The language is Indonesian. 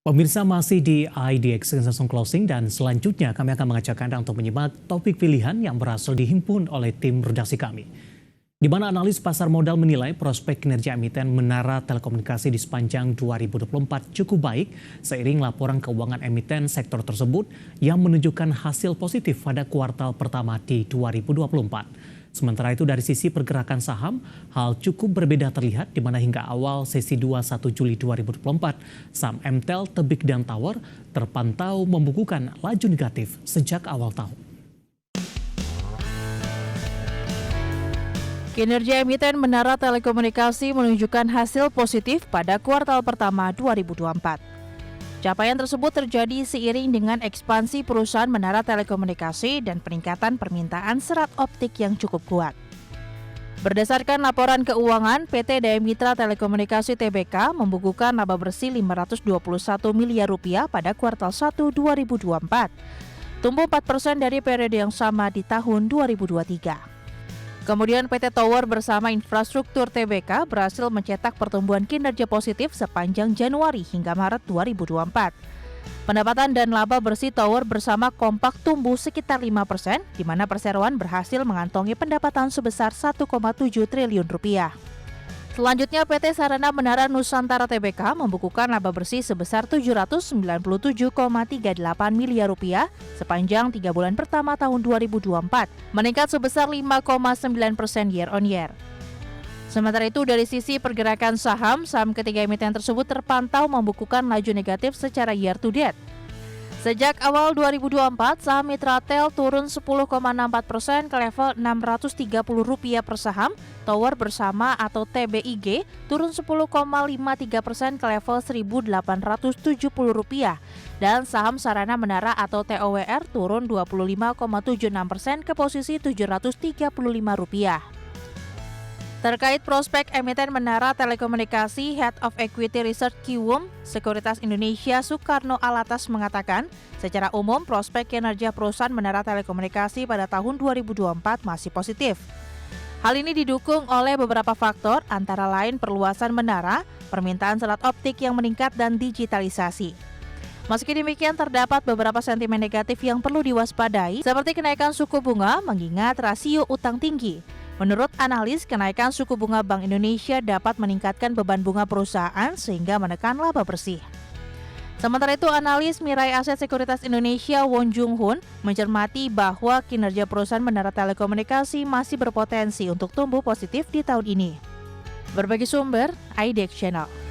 Pemirsa masih di IDX Langsung Closing dan selanjutnya kami akan mengajak Anda untuk menyimak topik pilihan yang berhasil dihimpun oleh tim redaksi kami. Di mana analis pasar modal menilai prospek kinerja emiten Menara Telekomunikasi di sepanjang 2024 cukup baik seiring laporan keuangan emiten sektor tersebut yang menunjukkan hasil positif pada kuartal pertama di 2024. Sementara itu dari sisi pergerakan saham, hal cukup berbeda terlihat di mana hingga awal sesi 21 Juli 2024, saham MTEL, Tebik, dan Tower terpantau membukukan laju negatif sejak awal tahun. Kinerja emiten Menara Telekomunikasi menunjukkan hasil positif pada kuartal pertama 2024. Capaian tersebut terjadi seiring dengan ekspansi perusahaan Menara Telekomunikasi dan peningkatan permintaan serat optik yang cukup kuat. Berdasarkan laporan keuangan, PT DM Mitra Telekomunikasi Tbk membukukan laba bersih Rp521 miliar pada kuartal 1 2024, tumbuh 4% dari periode yang sama di tahun 2023. Kemudian PT Tower bersama Infrastruktur Tbk berhasil mencetak pertumbuhan kinerja positif sepanjang Januari hingga Maret 2024. Pendapatan dan laba bersih Tower bersama kompak tumbuh sekitar 5%, di mana perseroan berhasil mengantongi pendapatan sebesar Rp1,7 triliun. Selanjutnya PT Sarana Menara Nusantara Tbk membukukan laba bersih sebesar Rp797,38 miliar sepanjang 3 bulan pertama tahun 2024, meningkat sebesar 5,9% year on year. Sementara itu dari sisi pergerakan saham ketiga emiten tersebut terpantau membukukan laju negatif secara year to date. Sejak awal 2024, saham Mitratel turun 10,64% ke level Rp630 per saham, Tower bersama atau TBIG turun 10,53% ke level Rp1.870, dan saham Sarana Menara atau TOWR turun 25,76% ke posisi Rp735. Terkait prospek emiten Menara Telekomunikasi, Head of Equity Research Kiwum Sekuritas Indonesia Soekarno Alatas mengatakan, secara umum prospek kinerja perusahaan Menara Telekomunikasi pada tahun 2024 masih positif. Hal ini didukung oleh beberapa faktor, antara lain perluasan menara, permintaan serat optik yang meningkat, dan digitalisasi. Meski demikian, terdapat beberapa sentimen negatif yang perlu diwaspadai, seperti kenaikan suku bunga mengingat rasio utang tinggi. Menurut analis, kenaikan suku bunga Bank Indonesia dapat meningkatkan beban bunga perusahaan sehingga menekan laba bersih. Sementara itu, analis Mirai Aset Sekuritas Indonesia Won Jung Hoon mencermati bahwa kinerja perusahaan Menara Telekomunikasi masih berpotensi untuk tumbuh positif di tahun ini. Berbagi sumber, IDX Channel.